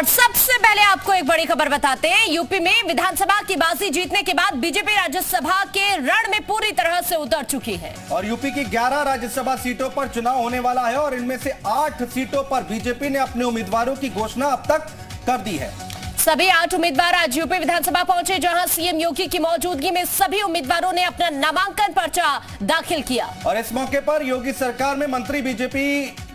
और सबसे पहले आपको एक बड़ी खबर बताते हैं। यूपी में विधानसभा की बाजी जीतने के बाद बीजेपी राज्यसभा के रण में पूरी तरह से उतर चुकी है और यूपी की 11 राज्यसभा सीटों पर चुनाव होने वाला है और इनमें से 8 सीटों पर बीजेपी ने अपने उम्मीदवारों की घोषणा अब तक कर दी है। सभी 8 उम्मीदवार आज यूपी विधानसभा पहुंचे, जहां सीएम योगी की मौजूदगी में सभी उम्मीदवारों ने अपना नामांकन पर्चा दाखिल किया। और इस मौके पर योगी सरकार में मंत्री बीजेपी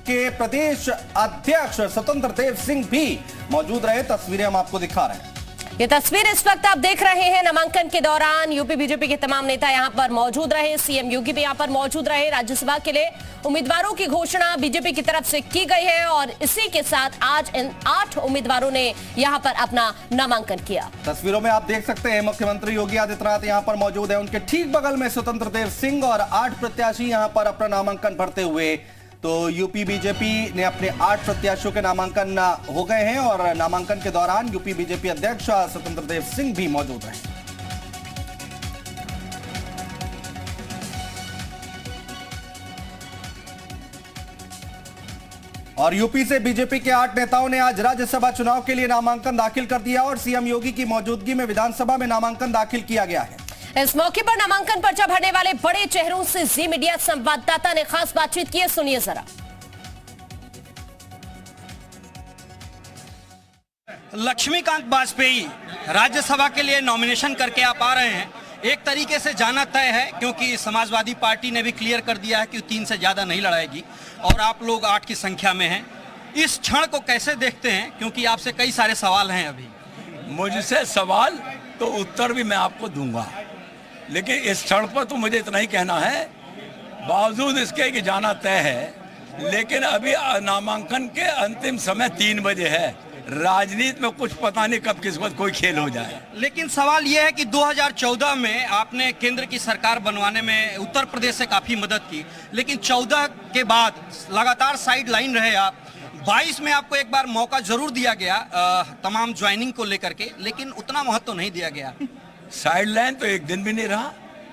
के प्रदेश अध्यक्ष स्वतंत्र देव सिंह भी मौजूद रहे। तस्वीरें हम आपको दिखा रहे हैं। ये तस्वीर इस वक्त आप देख रहे हैं। नामांकन के दौरान यूपी बीजेपी के तमाम नेता यहां पर मौजूद रहे, सीएम योगी भी यहां पर मौजूद रहे। राज्यसभा के लिए उम्मीदवारों की घोषणा बीजेपी की तरफ से की गई है और इसी के साथ आज इन 8 उम्मीदवारों ने यहां पर अपना नामांकन किया। तस्वीरों में आप देख सकते हैं मुख्यमंत्री योगी आदित्यनाथ यहां पर मौजूद है। उनके ठीक बगल में स्वतंत्र देव सिंह और 8 प्रत्याशी यहां पर अपना नामांकन भरते हुए। तो यूपी बीजेपी ने अपने 8 प्रत्याशियों के नामांकन हो गए हैं और नामांकन के दौरान यूपी बीजेपी अध्यक्ष स्वतंत्र देव सिंह भी मौजूद रहे। और यूपी से बीजेपी के 8 नेताओं ने आज राज्यसभा चुनाव के लिए नामांकन दाखिल कर दिया और सीएम योगी की मौजूदगी में विधानसभा में नामांकन दाखिल किया गया है। इस मौके पर नामांकन पर्चा भरने वाले बड़े चेहरों से जी मीडिया संवाददाता ने खास बातचीत की है, सुनिए जरा। लक्ष्मीकांत वाजपेयी राज्यसभा के लिए नॉमिनेशन करके आप आ रहे हैं। एक तरीके से जाना तय है, क्योंकि समाजवादी पार्टी ने भी क्लियर कर दिया है कि 3 से ज्यादा नहीं लड़ाएगी और आप लोग 8 की संख्या में हैं। इस क्षण को कैसे देखते हैं, क्योंकि आपसे कई सारे सवाल हैं अभी। मुझसे सवाल तो उत्तर भी मैं आपको दूंगा, लेकिन इस क्षण पर तो मुझे इतना ही कहना है, बावजूद इसके कि जाना तय है, लेकिन अभी नामांकन के अंतिम समय 3 बजे है। राजनीति में कुछ पता नहीं कब किस वक्त कोई खेल हो जाए। लेकिन सवाल यह है कि 2014 में आपने केंद्र की सरकार बनवाने में उत्तर प्रदेश से काफी मदद की, लेकिन 14 के बाद लगातार साइड लाइन रहे आप। 22 में आपको एक बार मौका जरूर दिया गया तमाम ज्वाइनिंग को लेकर के, लेकिन उतना महत्व नहीं दिया गया। साइडलाइन तो एक दिन भी नहीं रहा।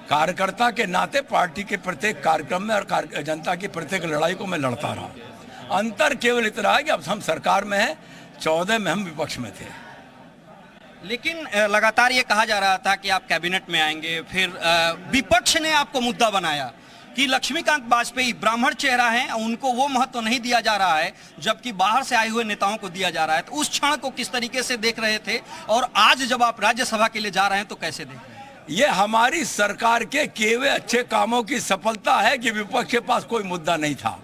कार्यकर्ता के नाते पार्टी के प्रत्येक कार्यक्रम में और जनता की प्रत्येक लड़ाई को मैं लड़ता रहा। अंतर केवल इतना है कि अब हम सरकार में हैं, 14 में हम विपक्ष में थे। लेकिन लगातार ये कहा जा रहा था कि आप कैबिनेट में आएंगे, फिर विपक्ष ने आपको मुद्दा बनाया कि लक्ष्मीकांत वाजपेयी ब्राह्मण चेहरा हैं, उनको वो महत्व नहीं दिया जा रहा है, जबकि बाहर से आए हुए नेताओं को दिया जा रहा है। तो उस क्षण को किस तरीके से देख रहे थे और आज जब आप राज्यसभा के लिए जा रहे हैं तो कैसे देख रहे हैं? ये हमारी सरकार के किए हुए अच्छे कामों की सफलता है कि विपक्ष के पास कोई मुद्दा नहीं था।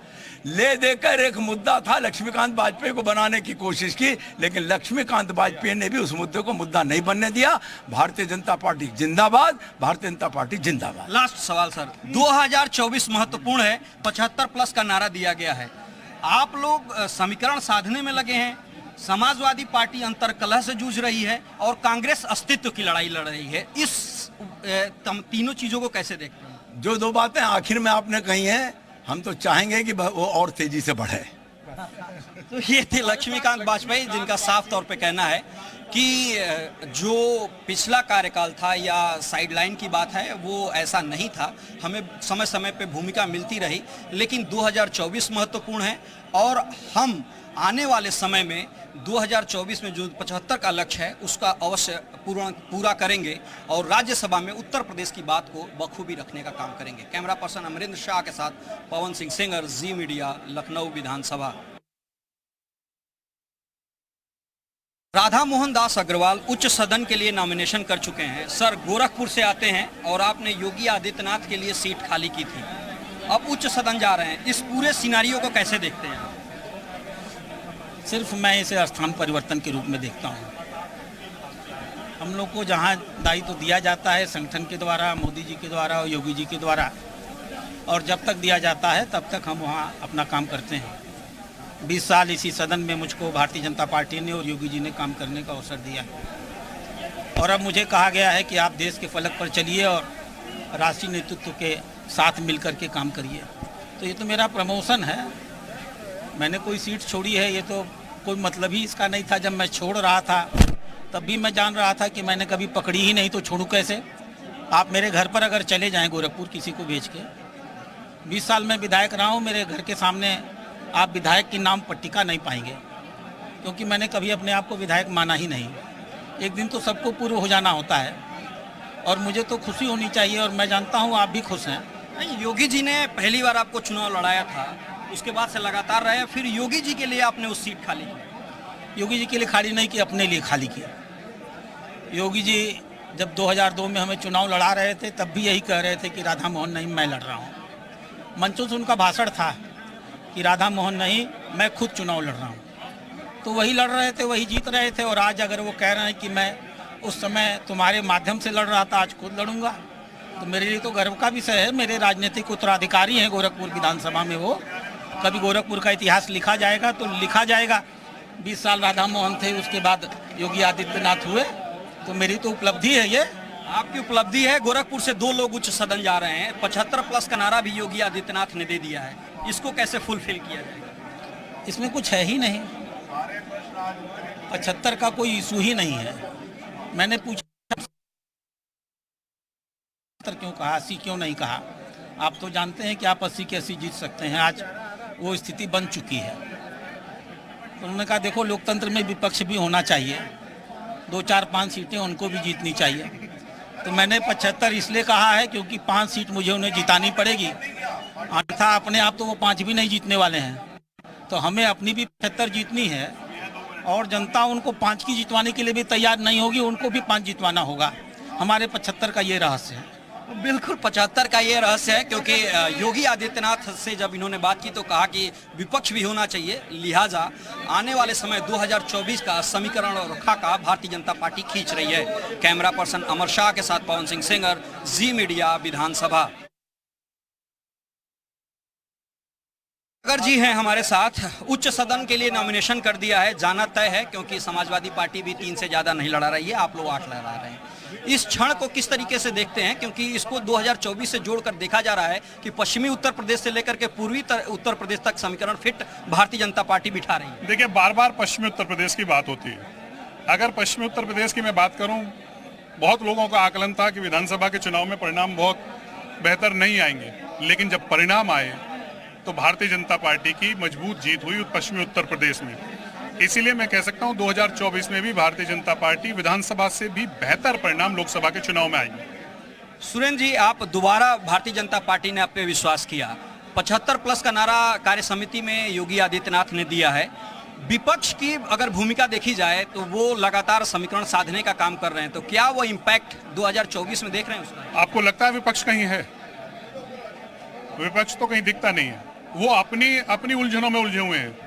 ले देकर एक मुद्दा था, लक्ष्मीकांत वाजपेयी को बनाने की कोशिश की, लेकिन लक्ष्मीकांत वाजपेयी ने भी उस मुद्दे को मुद्दा नहीं बनने दिया। भारतीय जनता पार्टी जिंदाबाद, भारतीय जनता पार्टी जिंदाबाद। लास्ट सवाल सर, 2024 महत्वपूर्ण है, 75+ का नारा दिया गया है। आप लोग समीकरण साधने में लगे हैं। समाजवादी पार्टी अंतरकलह से जूझ रही है और कांग्रेस अस्तित्व की लड़ाई लड़ रही है। इस तीनों चीजों को कैसे देखते हैं? जो 2 बातें आखिर में आपने कही हैं, हम तो चाहेंगे कि वो और तेजी से बढ़े। तो ये थे लक्ष्मीकांत वाजपेयी, जिनका साफ तौर पे कहना है कि जो पिछला कार्यकाल था या साइडलाइन की बात है वो ऐसा नहीं था, हमें समय समय पे भूमिका मिलती रही, लेकिन 2024 महत्वपूर्ण है और हम आने वाले समय में 2024 में जो 75 का लक्ष्य है उसका अवश्य पूरा करेंगे और राज्यसभा में उत्तर प्रदेश की बात को बखूबी रखने का काम करेंगे। कैमरा पर्सन अमरिंद्र शाह के साथ पवन सिंह सेंगर, जी मीडिया, लखनऊ विधानसभा। राधा मोहन दास अग्रवाल उच्च सदन के लिए नॉमिनेशन कर चुके हैं। सर, गोरखपुर से आते हैं और आपने योगी आदित्यनाथ के लिए सीट खाली की थी, अब उच्च सदन जा रहे हैं। इस पूरे सिनारियो को कैसे देखते हैं? सिर्फ मैं इसे स्थान परिवर्तन के रूप में देखता हूँ। हम लोग को जहाँ दायित्व दिया जाता है संगठन के द्वारा, मोदी जी के द्वारा और योगी जी के द्वारा, और जब तक दिया जाता है तब तक हम वहाँ अपना काम करते हैं। 20 साल इसी सदन में मुझको भारतीय जनता पार्टी ने और योगी जी ने काम करने का अवसर दिया है और अब मुझे कहा गया है कि आप देश के फलक पर चलिए और राष्ट्रीय नेतृत्व के साथ मिलकर के काम करिए। तो ये तो मेरा प्रमोशन है। मैंने कोई सीट छोड़ी है, ये तो कोई मतलब ही इसका नहीं था। जब मैं छोड़ रहा था तब भी मैं जान रहा था कि मैंने कभी पकड़ी ही नहीं, तो छोड़ूं कैसे। आप मेरे घर पर अगर चले जाएं गोरखपुर किसी को भेज के, 20 साल में विधायक रहा हूँ, मेरे घर के सामने आप विधायक की नाम पट्टिका नहीं पाएंगे। क्योंकि मैंने कभी अपने आप को विधायक माना ही नहीं। एक दिन तो सबको पूर्व हो जाना होता है और मुझे तो खुशी होनी चाहिए और मैं जानता हूँ आप भी खुश हैं। नहीं, योगी जी ने पहली बार आपको चुनाव लड़ाया था, उसके बाद से लगातार रहे, फिर योगी जी के लिए आपने उस सीट खाली की। योगी जी के लिए खाली नहीं की, अपने लिए खाली किया। योगी जी जब 2002 में हमें चुनाव लड़ा रहे थे तब भी यही कह रहे थे कि राधा मोहन नहीं, मैं लड़ रहा हूँ। मंचों से उनका भाषण था कि राधा मोहन नहीं, मैं खुद चुनाव लड़ रहा हूँ। तो वही लड़ रहे थे, वही जीत रहे थे। और आज अगर वो कह रहे हैं कि मैं उस समय तुम्हारे माध्यम से लड़ रहा था, आज खुद लड़ूंगा, तो मेरे लिए तो गर्व का विषय है। मेरे राजनीतिक उत्तराधिकारी हैं गोरखपुर विधानसभा में। वो कभी गोरखपुर का इतिहास लिखा जाएगा तो लिखा जाएगा। 20 साल राधा मोहन थे, उसके बाद योगी आदित्यनाथ हुए, तो मेरी तो उपलब्धि है ये। आपकी उपलब्धि है। गोरखपुर से 2 लोग उच्च सदन जा रहे हैं। 75 प्लस का नारा भी योगी आदित्यनाथ ने दे दिया है, इसको कैसे फुलफिल किया जाएगा? इसमें कुछ है ही नहीं, 75 का कोई इशू ही नहीं है। मैंने पूछा क्यों कहा, 80 क्यों नहीं कहा? आप तो जानते हैं कि आप 80 के 80 जीत सकते हैं। आज वो स्थिति बन चुकी है। तो उन्होंने कहा देखो, लोकतंत्र में विपक्ष भी होना चाहिए, 2, 4, 5 सीटें उनको भी जीतनी चाहिए। तो मैंने 75 इसलिए कहा है क्योंकि 5 सीट मुझे उन्हें जितानी पड़ेगी, अन्यथा अपने आप तो वो 5 भी नहीं जीतने वाले हैं। तो हमें अपनी भी 75 जीतनी है और जनता उनको 5 की जितवाने के लिए भी तैयार नहीं होगी, उनको भी 5 जितवाना होगा। हमारे 75 का ये रहस्य है। बिल्कुल 75 का ये रहस्य है, क्योंकि योगी आदित्यनाथ से जब इन्होंने बात की तो कहा कि विपक्ष भी होना चाहिए, लिहाजा आने वाले समय 2024 का समीकरण और खाका भारतीय जनता पार्टी खींच रही है। कैमरा पर्सन अमर शाह के साथ पवन सिंह सेंगर, जी मीडिया, विधानसभा। अगर जी हैं हमारे साथ। उच्च सदन के लिए नॉमिनेशन कर दिया है, जाना तय है, क्योंकि समाजवादी पार्टी भी 3 से ज्यादा नहीं लड़ा रही है, आप लोग 8 लड़ा रहे हैं। इस क्षण को किस तरीके से देखते हैं, क्योंकि इसको 2024 से जोड़कर देखा जा रहा है कि पश्चिमी उत्तर प्रदेश से लेकर के पूर्वी उत्तर प्रदेश तक समीकरण फिट भारतीय जनता पार्टी बिठा रही है। देखिए, बार बार पश्चिमी उत्तर प्रदेश की बात होती है। अगर पश्चिमी उत्तर प्रदेश की मैं बात करूं, बहुत लोगों का आकलन था कि विधानसभा के चुनाव में परिणाम बहुत बेहतर नहीं आएंगे, लेकिन जब परिणाम आए तो भारतीय जनता पार्टी की मजबूत जीत हुई पश्चिमी उत्तर प्रदेश में। इसीलिए मैं कह सकता हूं 2024 में भी भारतीय जनता पार्टी विधानसभा से भी बेहतर परिणाम लोकसभा के चुनाव में आएंगे। सुरेंद्र जी, आप दोबारा भारतीय जनता पार्टी ने आप पे विश्वास किया। 75 प्लस का नारा कार्य समिति में योगी आदित्यनाथ ने दिया है। विपक्ष की अगर भूमिका देखी जाए तो वो लगातार समीकरण साधने का काम कर रहे हैं, तो क्या वो इम्पैक्ट 2024 में देख रहे हैं उसका? आपको लगता है विपक्ष कहीं है? विपक्ष तो कहीं दिखता नहीं है। वो अपनी उलझनों में उलझे हुए हैं।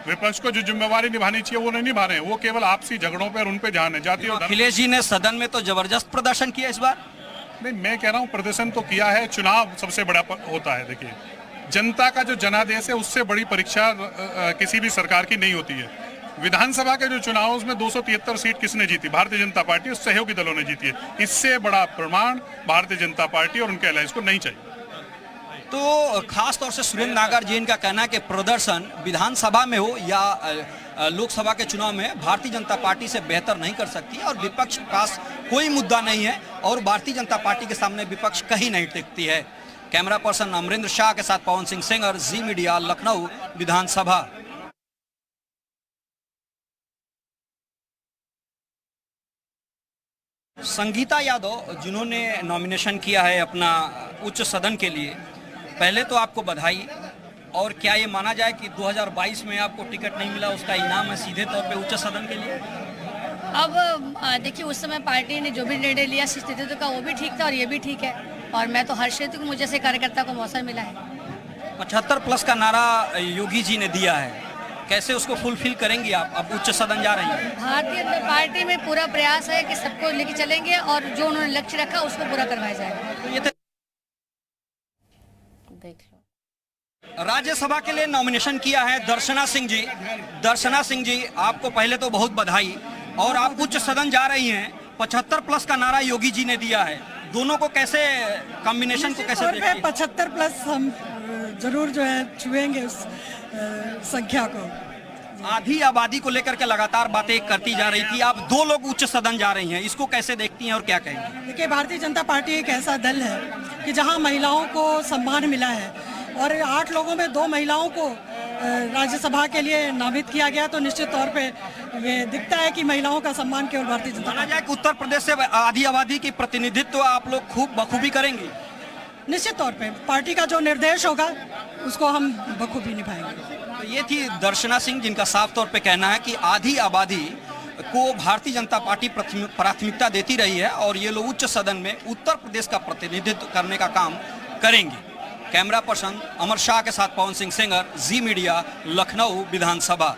विपक्ष को जो जिम्मेवारी निभानी चाहिए वो नहीं निभा रहे हैं। वो केवल आपसी झगड़ों पर उन पे ध्यान है। जाति और अखिलेश जी ने सदन में तो जबरदस्त प्रदर्शन किया इस बार। नहीं, मैं कह रहा हूँ प्रदर्शन तो किया है, चुनाव सबसे बड़ा होता है। देखिए, जनता का जो जनादेश है उससे बड़ी परीक्षा किसी भी सरकार की नहीं होती है। विधानसभा के जो चुनाव उसमें 273 सीट किसने जीती? भारतीय जनता पार्टी और सहयोगी दलों ने जीती है। इससे बड़ा प्रमाण भारतीय जनता पार्टी और उनके अलायंस को नहीं चाहिए। तो खास तौर से सुरेंद्र नागर जी इनका कहना है कि प्रदर्शन विधानसभा में हो या लोकसभा के चुनाव में भारतीय जनता पार्टी से बेहतर नहीं कर सकती और विपक्ष के पास कोई मुद्दा नहीं है और भारतीय जनता पार्टी के सामने विपक्ष कहीं नहीं टिकती है। कैमरा पर्सन अमरिंद्र शाह के साथ पवन सिंह सेंगर, जी मीडिया, लखनऊ विधानसभा। संगीता यादव जिन्होंने नॉमिनेशन किया है अपना उच्च सदन के लिए, पहले तो आपको बधाई। और क्या ये माना जाए कि 2022 में आपको टिकट नहीं मिला, उसका इनाम है सीधे तौर पे उच्च सदन के लिए? अब देखिए, उस समय पार्टी ने जो भी निर्णय लिया स्थिति का वो भी ठीक था और ये भी ठीक है और मैं तो हर क्षेत्र को मुझे से कार्यकर्ता को मौका मिला है। 75 प्लस का नारा योगी जी ने दिया है, कैसे उसको फुलफिल करेंगी आप? अब उच्च सदन जा रही हैं। भारतीय जनता पार्टी में पूरा प्रयास है कि सबको लेके चलेंगे और जो उन्होंने लक्ष्य रखा उसको पूरा करवाया जाएगा। देख लो, राज्यसभा के लिए नॉमिनेशन किया है दर्शना सिंह जी। दर्शना सिंह जी, आपको पहले तो बहुत बधाई। और आप उच्च सदन जा रही हैं, 75 प्लस का नारा योगी जी ने दिया है, दोनों को कैसे, कॉम्बिनेशन को कैसे देखते हैं? 75 प्लस हम जरूर जो है छुएंगे उस संख्या को। आधी आबादी को लेकर के लगातार बातें करती जा रही थी, आप 2 लोग उच्च सदन जा रही हैं, इसको कैसे देखती हैं और क्या कहेंगी? देखिए, भारतीय जनता पार्टी एक ऐसा दल है कि जहां महिलाओं को सम्मान मिला है और 8 लोगों में 2 महिलाओं को राज्यसभा के लिए नामित किया गया तो निश्चित तौर पे ये दिखता है कि महिलाओं का सम्मान केवल भारतीय जनता माना जाए कि उत्तर प्रदेश से आधी आबादी की प्रतिनिधित्व आप लोग खूब बखूबी करेंगे। निश्चित तौर पे पार्टी का जो निर्देश होगा उसको हम बखूबी निभाएंगे। तो ये थी दर्शना सिंह, जिनका साफ तौर पे कहना है कि आधी आबादी को भारतीय जनता पार्टी प्राथमिकता देती रही है और ये लोग उच्च सदन में उत्तर प्रदेश का प्रतिनिधित्व करने का काम करेंगे। कैमरा पर्सन अमर शाह के साथ पवन सिंह सेंगर, जी मीडिया, लखनऊ विधानसभा।